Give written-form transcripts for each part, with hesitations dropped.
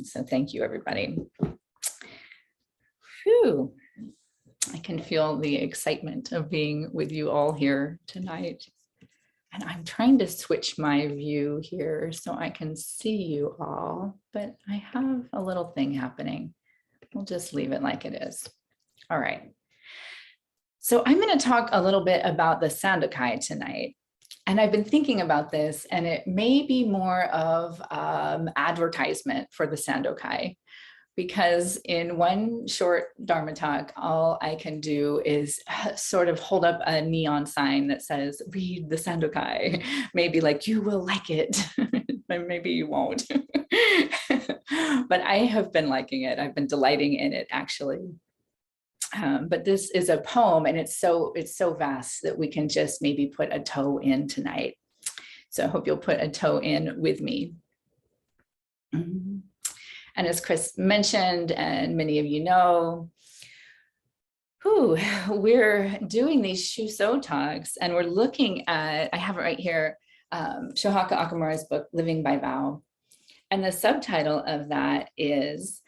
So thank you, everybody. Whew. I can feel the excitement of being with you all here tonight. And I'm trying to switch my view here so I can see you all, but I have a little thing happening. We'll just leave it like it is. All right. So I'm going to talk a little bit about the Sandokai tonight. And I've been thinking about this, and it may be more of advertisement for the Sandokai, because in one short Dharma talk, all I can do is sort of hold up a neon sign that says, read the Sandokai, maybe like you will like it, but maybe you won't. But I have been liking it. I've been delighting in it, actually. But this is a poem, and it's so vast that we can just maybe put a toe in tonight. So I hope you'll put a toe in with me. And as Chris mentioned, and many of you know, we're doing these Shuso talks, and we're looking at, I have it right here, Shohaku Akamura's book, Living by Vow. And the subtitle of that is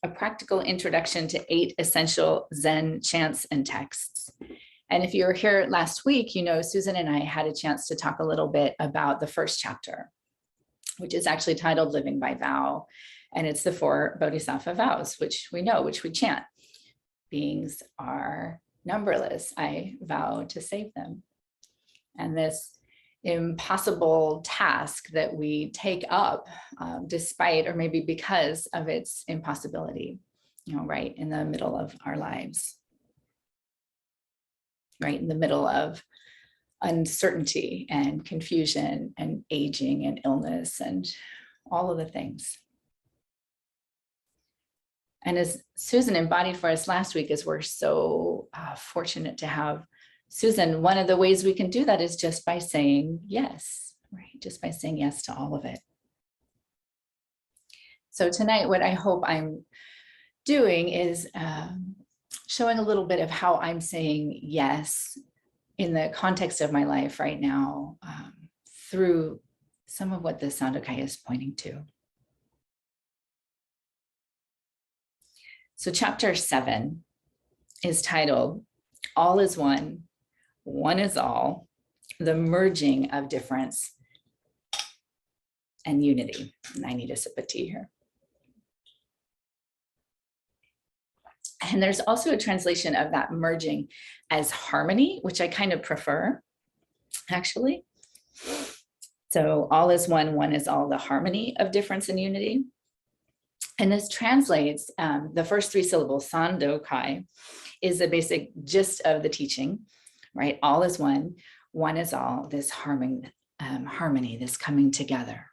A Practical Introduction to 8 Essential Zen Chants and Texts. And if you were here last week, you know, Susan and I had a chance to talk a little bit about the first chapter, which is actually titled Living by Vow. And it's the 4 Bodhisattva vows, which we know, which we chant. Beings are numberless. I vow to save them. And this impossible task that we take up despite, or maybe because of its impossibility, you know, right in the middle of our lives, right in the middle of uncertainty and confusion and aging and illness and all of the things. And as Susan embodied for us last week, as we're so fortunate to have Susan, one of the ways we can do that is just by saying yes, right? Just by saying yes to all of it. So tonight, what I hope I'm doing is showing a little bit of how I'm saying yes in the context of my life right now through some of what the Sandokai is pointing to. So chapter 7 is titled, All is One, One is All, the Merging of Difference and Unity. And I need a sip of tea here. And there's also a translation of that merging as harmony, which I kind of prefer, actually. So all is one, one is all, the harmony of difference and unity. And this translates, the first 3 syllables, Sandokai, is the basic gist of the teaching, right? All is one, one is all, this harmony, this coming together.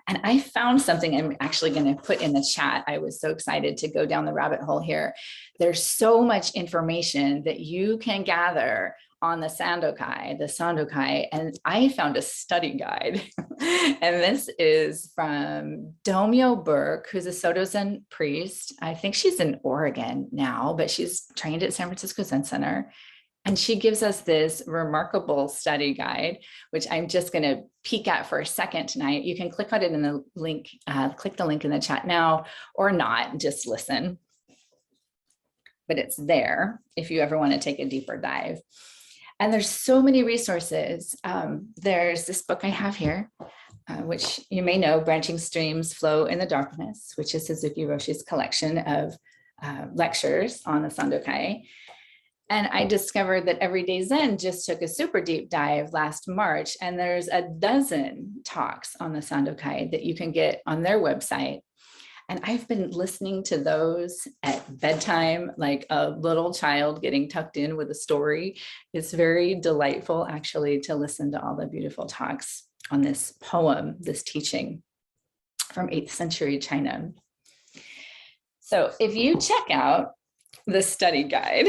And I found something I'm actually going to put in the chat. I was so excited to go down the rabbit hole here. There's so much information that you can gather on the Sandokai, and I found a study guide. And this is from Domyo Burke, who's a Soto Zen priest. I think she's in Oregon now, but she's trained at San Francisco Zen Center. And she gives us this remarkable study guide, which I'm just going to peek at for a second tonight. You can click on it in the link, click the link in the chat now, or not, just listen. But it's there if you ever want to take a deeper dive. And there's so many resources. There's this book I have here, which you may know, Branching Streams Flow in the Darkness, which is Suzuki Roshi's collection of lectures on the Sandokai. And I discovered that Everyday Zen just took a super deep dive last March, and there's a dozen talks on the Sandokai that you can get on their website. And I've been listening to those at bedtime, like a little child getting tucked in with a story. It's very delightful, actually, to listen to all the beautiful talks on this poem, this teaching from 8th century China. So if you check out the study guide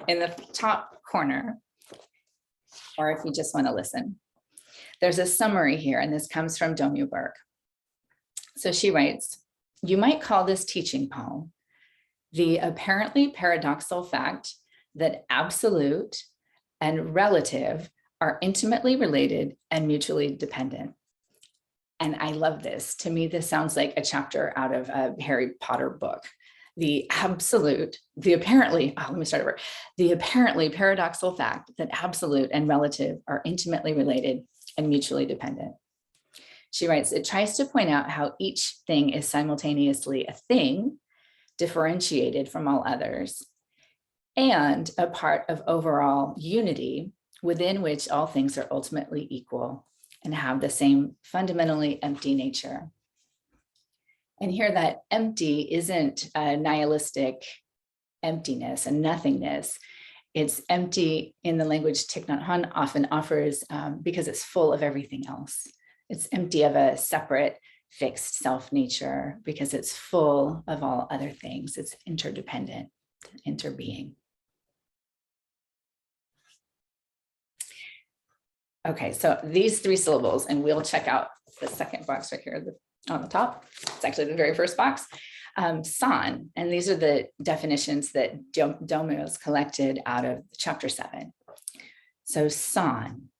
in the top corner, or if you just want to listen, there's a summary here, and this comes from Domyo Burke. So she writes, you might call this teaching poem the apparently paradoxical fact that absolute and relative are intimately related and mutually dependent. And I love this. To me, this sounds like a chapter out of a Harry Potter book. The apparently paradoxical fact that absolute and relative are intimately related and mutually dependent. She writes, it tries to point out how each thing is simultaneously a thing, differentiated from all others, and a part of overall unity within which all things are ultimately equal and have the same fundamentally empty nature. And here that empty isn't a nihilistic emptiness and nothingness. It's empty in the language Thich Nhat Hanh often offers because it's full of everything else. It's empty of a separate, fixed self-nature because it's full of all other things. It's interdependent, interbeing. Okay, so these 3 syllables, and we'll check out the second box right here on the top. It's actually the very first box. San, and these are the definitions that Domo has collected out of chapter 7. So san,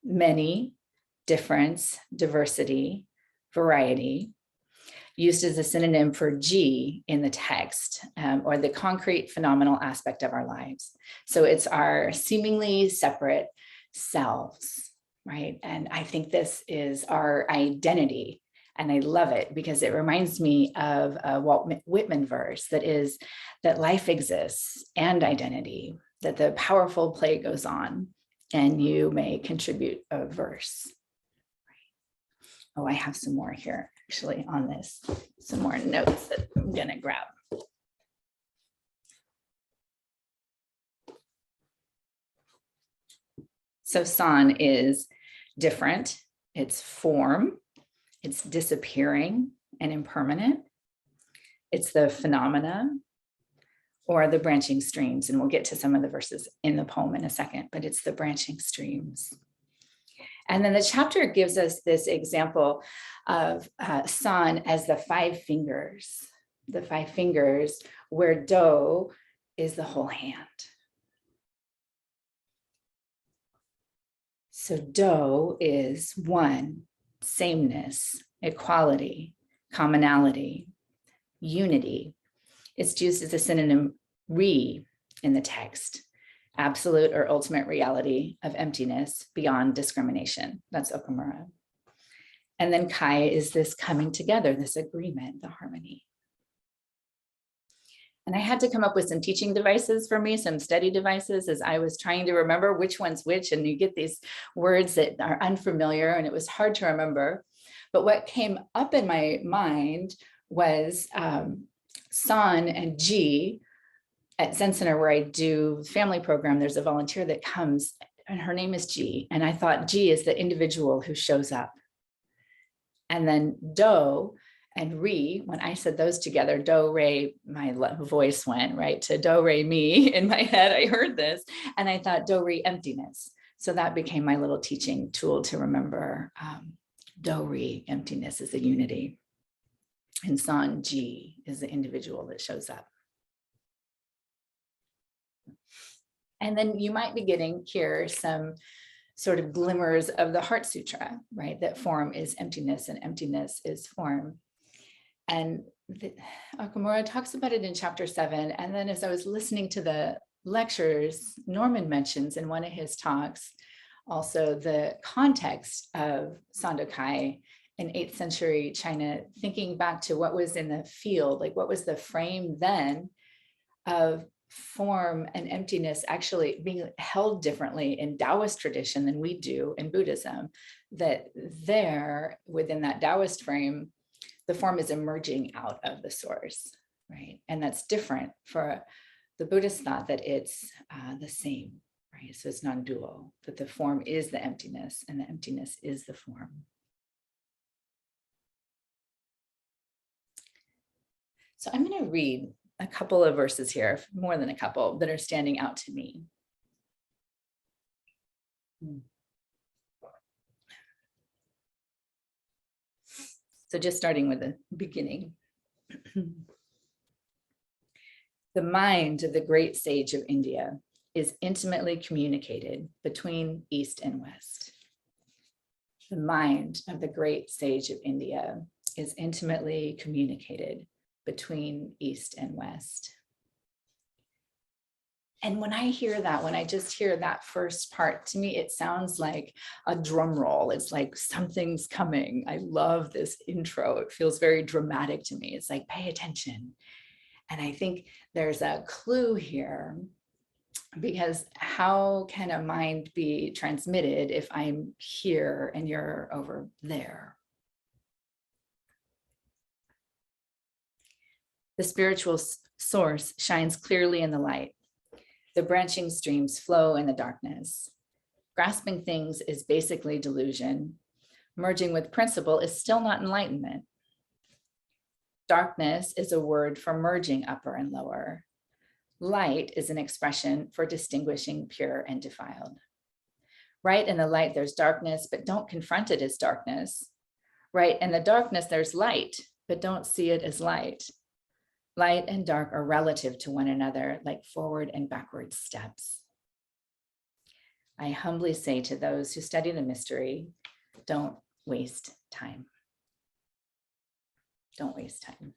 many, difference, diversity, variety, used as a synonym for G in the text, or the concrete phenomenal aspect of our lives. So it's our seemingly separate selves, right? And I think this is our identity. And I love it because it reminds me of a Walt Whitman verse that life exists and identity, that the powerful play goes on and you may contribute a verse. Oh, I have some more here actually on this, some more notes that I'm gonna grab. So san is different, it's form, it's disappearing and impermanent. It's the phenomena or the branching streams. And we'll get to some of the verses in the poem in a second, but it's the branching streams. And then the chapter gives us this example of san as the 5 fingers, where do is the whole hand. So do is one, sameness, equality, commonality, unity. It's used as a synonym re in the text, absolute or ultimate reality of emptiness beyond discrimination. That's Okumura. And then kai is this coming together, this agreement, the harmony. And I had to come up with some teaching devices for me, some study devices, as I was trying to remember which one's which, and you get these words that are unfamiliar and it was hard to remember. But what came up in my mind was san and ji. At Zen Center, where I do family program, there's a volunteer that comes and her name is G. And I thought G is the individual who shows up. And then do and re, when I said those together, do, re, my voice went right to do, re, mi. In my head, I heard this and I thought do, re, emptiness. So that became my little teaching tool to remember. Do, re, emptiness is the unity. And san, G is the individual that shows up. And then you might be getting here some sort of glimmers of the Heart Sutra, right? That form is emptiness and emptiness is form. And Okumura talks about it in chapter 7. And then as I was listening to the lectures, Norman mentions in one of his talks, also the context of Sandokai in 8th century China, thinking back to what was in the field, like what was the frame then of form and emptiness actually being held differently in Taoist tradition than we do in Buddhism, that there within that Taoist frame, the form is emerging out of the source, right? And that's different for the Buddhist thought that it's the same, right? So it's non-dual, that the form is the emptiness and the emptiness is the form. So I'm going to read a couple of verses here, more than a couple, that are standing out to me. So just starting with the beginning. The mind of the great sage of India is intimately communicated between East and West. The mind of the great sage of India is intimately communicated between East and West. And when I hear that, when I just hear that first part, to me, it sounds like a drum roll. It's like something's coming. I love this intro. It feels very dramatic to me. It's like, pay attention. And I think there's a clue here, because how can a mind be transmitted if I'm here and you're over there? The spiritual source shines clearly in the light. The branching streams flow in the darkness. Grasping things is basically delusion. Merging with principle is still not enlightenment. Darkness is a word for merging upper and lower. Light is an expression for distinguishing pure and defiled. Right in the light, there's darkness, but don't confront it as darkness. Right in the darkness, there's light, but don't see it as light. Light and dark are relative to one another, like forward and backward steps. I humbly say to those who study the mystery, don't waste time. Don't waste time.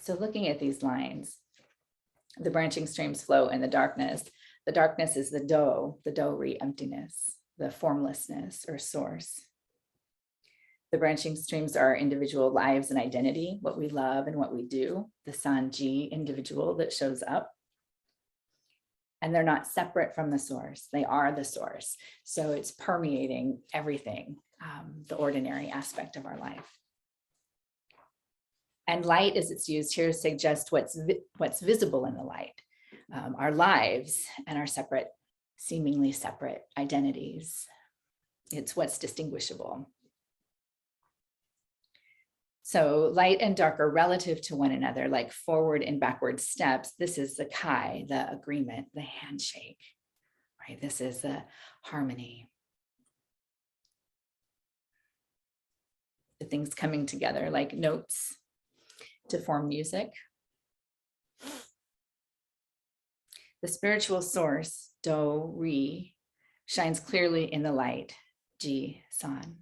So looking at these lines, the branching streams flow in the darkness. The darkness is the do-re emptiness, the formlessness or source. The branching streams are individual lives and identity, what we love and what we do, the Sanji individual that shows up. And they're not separate from the source. They are the source. So it's permeating everything, the ordinary aspect of our life. And light, as it's used here, suggests what's visible in the light, our lives and our separate, seemingly separate identities. It's what's distinguishable. So light and dark are relative to one another, like forward and backward steps. This is the Kai, the agreement, the handshake, right? This is the harmony. The things coming together like notes to form music. The spiritual source, do-re, shines clearly in the light, ji-san.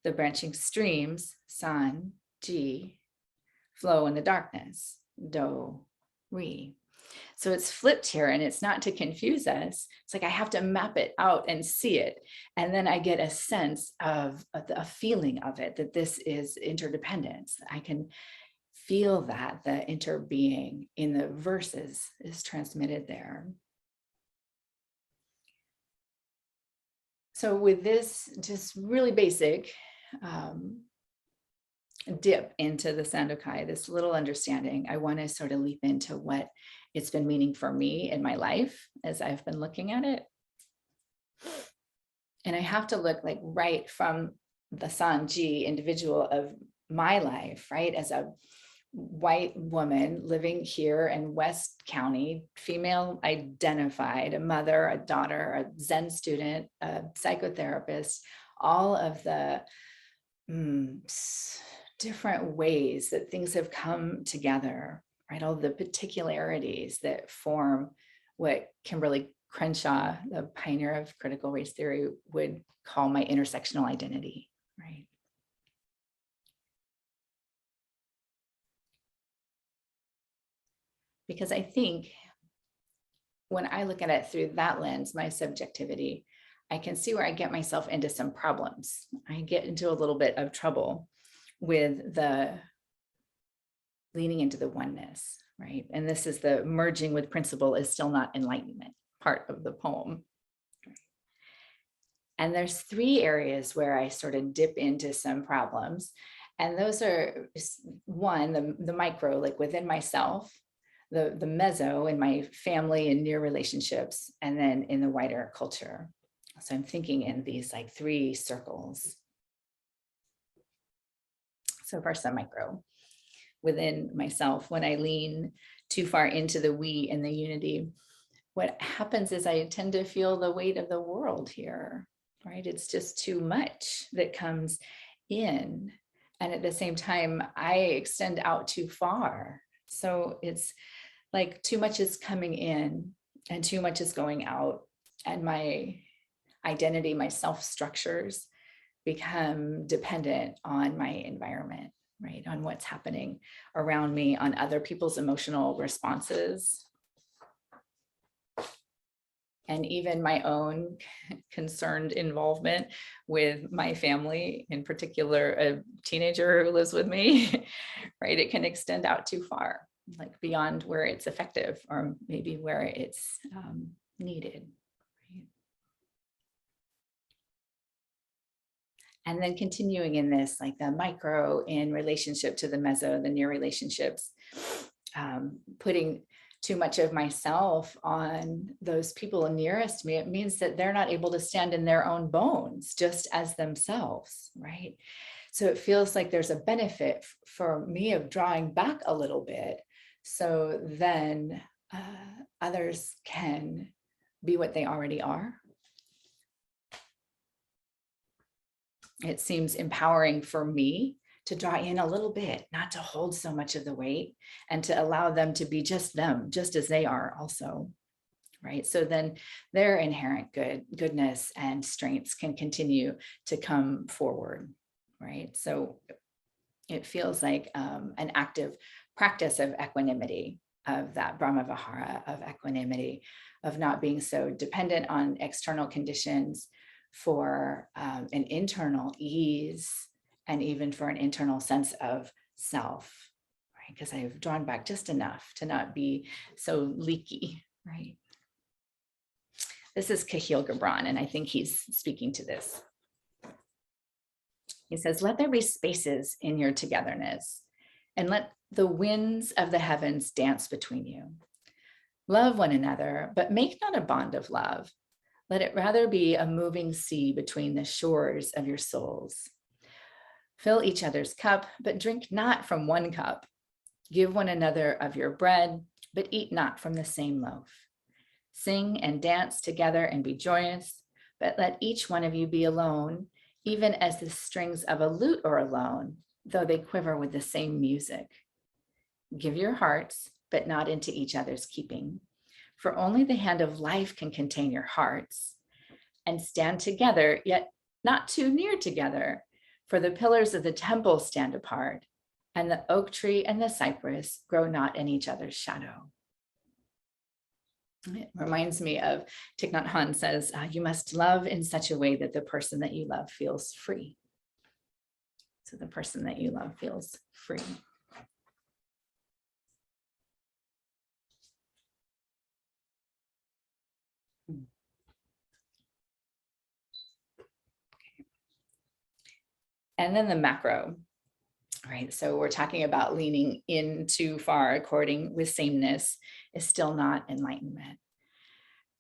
The branching streams, san, ji, flow in the darkness, do-re. So it's flipped here, and it's not to confuse us. It's like I have to map it out and see it. And then I get a sense of a feeling of it, that this is interdependence. I can feel that the interbeing in the verses is transmitted there. So with this just really basic dip into the Sandokai, this little understanding, I want to sort of leap into what it's been meaning for me in my life as I've been looking at it. And I have to look like right from the Sanji individual of my life, right? As a white woman living here in West County, female identified, a mother, a daughter, a Zen student, a psychotherapist, all of the different ways that things have come together, right? All the particularities that form what Kimberly Crenshaw, the pioneer of critical race theory, would call my intersectional identity, right? Because I think when I look at it through that lens, my subjectivity, I can see where I get myself into some problems. I get into a little bit of trouble with the leaning into the oneness, right? And this is the merging with principle is still not enlightenment part of the poem. And there's 3 areas where I sort of dip into some problems. And those are, one, the micro, like within myself, the meso in my family and near relationships, and then in the wider culture. So I'm thinking in these like 3 circles. So first, the micro within myself. When I lean too far into the we and the unity, what happens is I tend to feel the weight of the world here, right? It's just too much that comes in. And at the same time, I extend out too far. So it's like too much is coming in and too much is going out. And my identity, my self structures become dependent on my environment, right? On what's happening around me, on other people's emotional responses, and even my own concerned involvement with my family, in particular, a teenager who lives with me, right? It can extend out too far, like beyond where it's effective or maybe where it's needed. Right? And then continuing in this, like the micro in relationship to the meso, the near relationships, putting too much of myself on those people nearest me, it means that they're not able to stand in their own bones just as themselves, right? So it feels like there's a benefit for me of drawing back a little bit, so then others can be what they already are. It seems empowering for me to draw in a little bit, not to hold so much of the weight, and to allow them to be just them, just as they are also, right? So then their inherent goodness and strengths can continue to come forward, right? So it feels like an active practice of equanimity, of that Brahmavihara of equanimity, of not being so dependent on external conditions for an internal ease, and even for an internal sense of self, right? Because I've drawn back just enough to not be so leaky, right? This is Kahlil Gibran, and I think he's speaking to this. He says, let there be spaces in your togetherness, and let the winds of the heavens dance between you. Love one another, but make not a bond of love. Let it rather be a moving sea between the shores of your souls. Fill each other's cup, but drink not from one cup. Give one another of your bread, but eat not from the same loaf. Sing and dance together and be joyous, but let each one of you be alone, even as the strings of a lute are alone, though they quiver with the same music. Give your hearts, but not into each other's keeping, for only the hand of life can contain your hearts. And stand together, yet not too near together, for the pillars of the temple stand apart, and the oak tree and the cypress grow not in each other's shadow. It reminds me of Thich Nhat Hanh says, you must love in such a way that the person that you love feels free. So the person that you love feels free. And then the macro, right? So we're talking about leaning in too far, according with sameness, is still not enlightenment.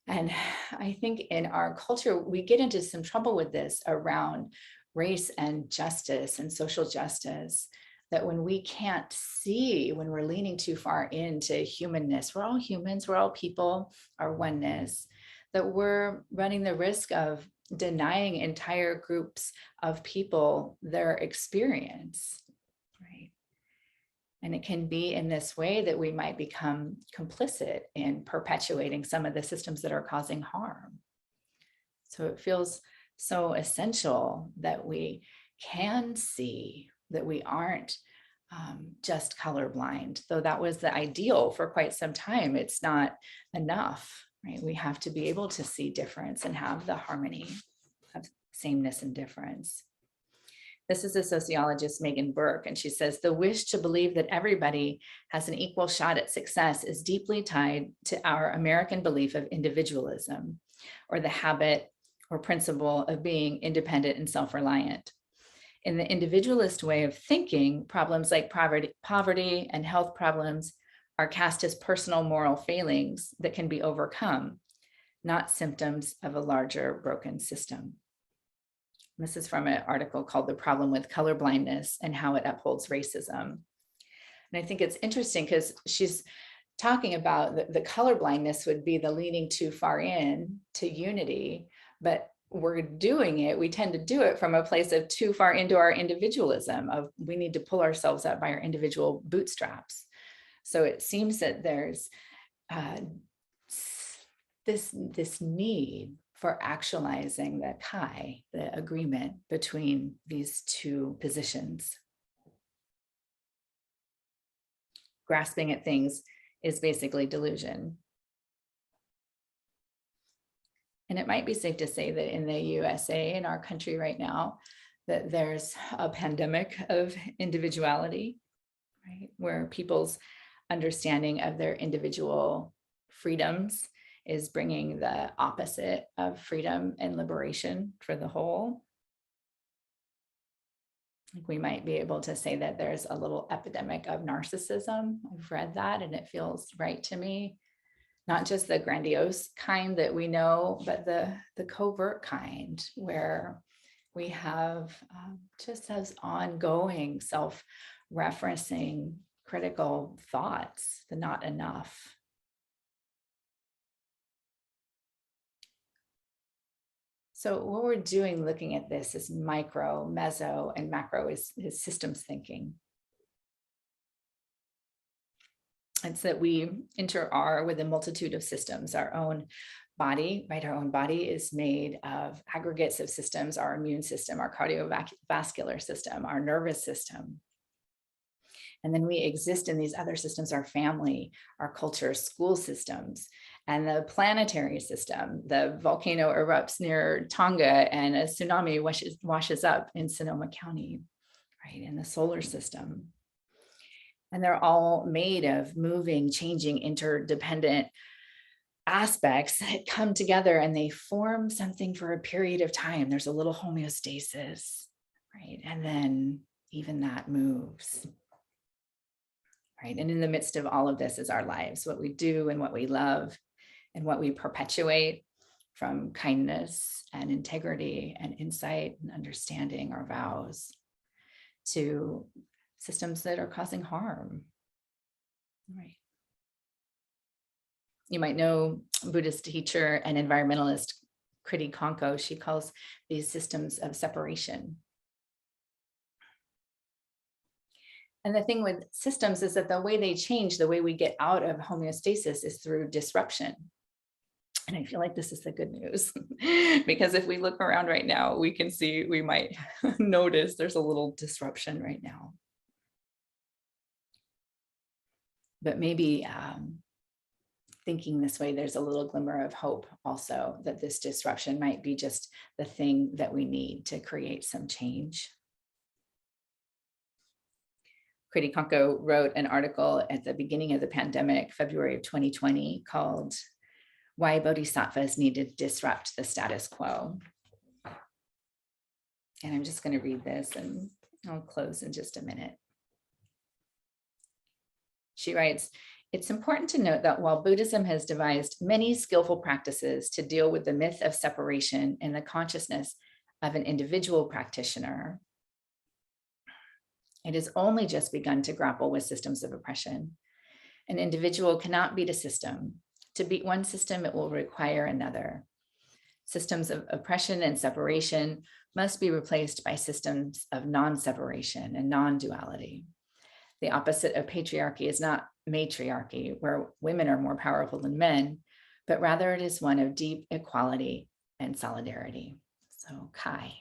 And I think in our culture, we get into some trouble with this around race and justice and social justice, that when we can't see, when we're leaning too far into humanness, we're all humans, we're all people, our oneness, that we're running the risk of denying entire groups of people their experience, right? And it can be in this way that we might become complicit in perpetuating some of the systems that are causing harm. So it feels so essential that we can see that we aren't just colorblind, though that was the ideal for quite some time. It's not enough, right? We have to be able to see difference and have the harmony of sameness and difference. This is a sociologist, Megan Burke, and she says, the wish to believe that everybody has an equal shot at success is deeply tied to our American belief of individualism, or the habit or principle of being independent and self-reliant. In the individualist way of thinking, problems like poverty and health problems are cast as personal moral failings that can be overcome, not symptoms of a larger broken system. This is from an article called The Problem with Colorblindness and How It Upholds Racism. And I think it's interesting because she's talking about the colorblindness would be the leaning too far in to unity, but we're doing it, we tend to do it from a place of too far into our individualism, of we need to pull ourselves up by our individual bootstraps. So it seems that there's this need for actualizing the Kai, the agreement between these two positions. Grasping at things is basically delusion. And it might be safe to say that in the USA, in our country right now, that there's a pandemic of individuality, right? Where people's understanding of their individual freedoms is bringing the opposite of freedom and liberation for the whole. Like we might be able to say that there's a little epidemic of narcissism. I've read that and it feels right to me. Not just the grandiose kind that we know, but the covert kind where we have just as ongoing self-referencing critical thoughts, the not enough. So what we're doing looking at this is micro, meso, and macro is systems thinking. It's that we are with a multitude of systems. Our own body, right? Our own body is made of aggregates of systems, our immune system, our cardiovascular system, our nervous system. And then we exist in these other systems, our family, our culture, school systems, and the planetary system. The volcano erupts near Tonga and a tsunami washes up in Sonoma County, right? In the solar system. And they're all made of moving, changing, interdependent aspects that come together and they form something for a period of time. There's a little homeostasis, right? And then even that moves, right? And in the midst of all of this is our lives, what we do and what we love and what we perpetuate, from kindness and integrity and insight and understanding our vows to systems that are causing harm, right? You might know Buddhist teacher and environmentalist Kriti Konko. She calls these systems of separation. And the thing with systems is that the way they change, the way we get out of homeostasis is through disruption. And I feel like this is the good news because if we look around right now, we can see, we might notice there's a little disruption right now. But maybe thinking this way, there's a little glimmer of hope also that this disruption might be just the thing that we need to create some change. Kriti Konko wrote an article at the beginning of the pandemic, February of 2020, called Why Bodhisattvas Need to Disrupt the Status Quo. And I'm just going to read this and I'll close in just a minute. She writes, it's important to note that while Buddhism has devised many skillful practices to deal with the myth of separation in the consciousness of an individual practitioner, it has only just begun to grapple with systems of oppression. An individual cannot beat a system. To beat one system, it will require another. Systems of oppression and separation must be replaced by systems of non-separation and non-duality. The opposite of patriarchy is not matriarchy, where women are more powerful than men, but rather it is one of deep equality and solidarity. So Kai.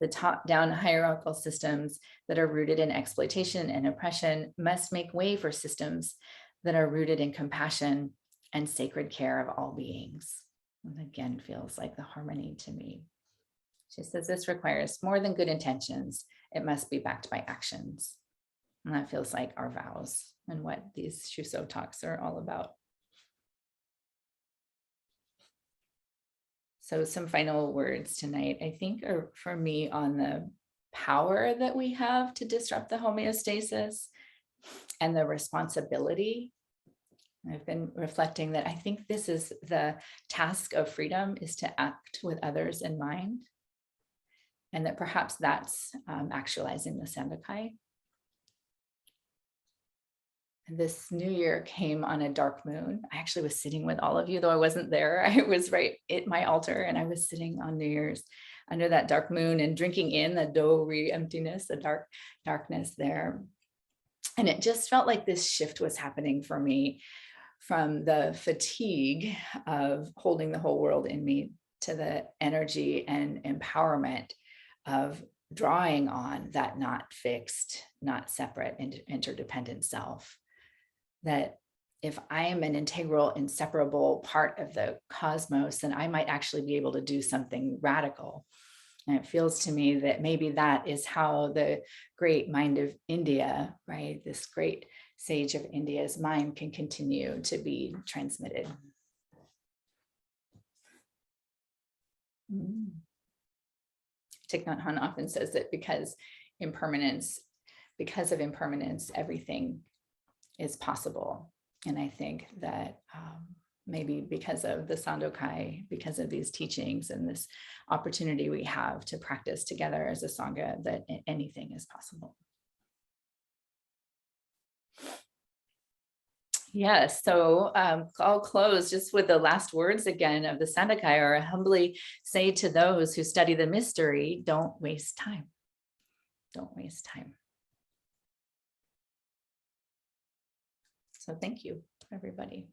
The top-down hierarchical systems that are rooted in exploitation and oppression must make way for systems that are rooted in compassion and sacred care of all beings. And again, feels like the harmony to me. She says this requires more than good intentions. It must be backed by actions. And that feels like our vows and what these Shuso talks are all about. So some final words tonight, I think, are for me on the power that we have to disrupt the homeostasis and the responsibility. I've been reflecting that I think this is the task of freedom, is to act with others in mind. And that perhaps that's actualizing the Sandokai. And this new year came on a dark moon. I actually was sitting with all of you, though I wasn't there. I was right at my altar and I was sitting on New Year's under that dark moon and drinking in the do-re emptiness, the darkness there. And it just felt like this shift was happening for me from the fatigue of holding the whole world in me to the energy and empowerment of drawing on that not fixed, not separate, interdependent self. That if I am an integral, inseparable part of the cosmos, then I might actually be able to do something radical. And it feels to me that maybe that is how the great mind of India, right, this great sage of India's mind can continue to be transmitted. Thich Nhat Hanh often says that because of impermanence, everything is possible. And I think that maybe because of the Sandokai, because of these teachings and this opportunity we have to practice together as a Sangha, that anything is possible. Yes, so I'll close just with the last words again of the Sandokai, or I humbly say to those who study the mystery, don't waste time. Don't waste time. So thank you, everybody.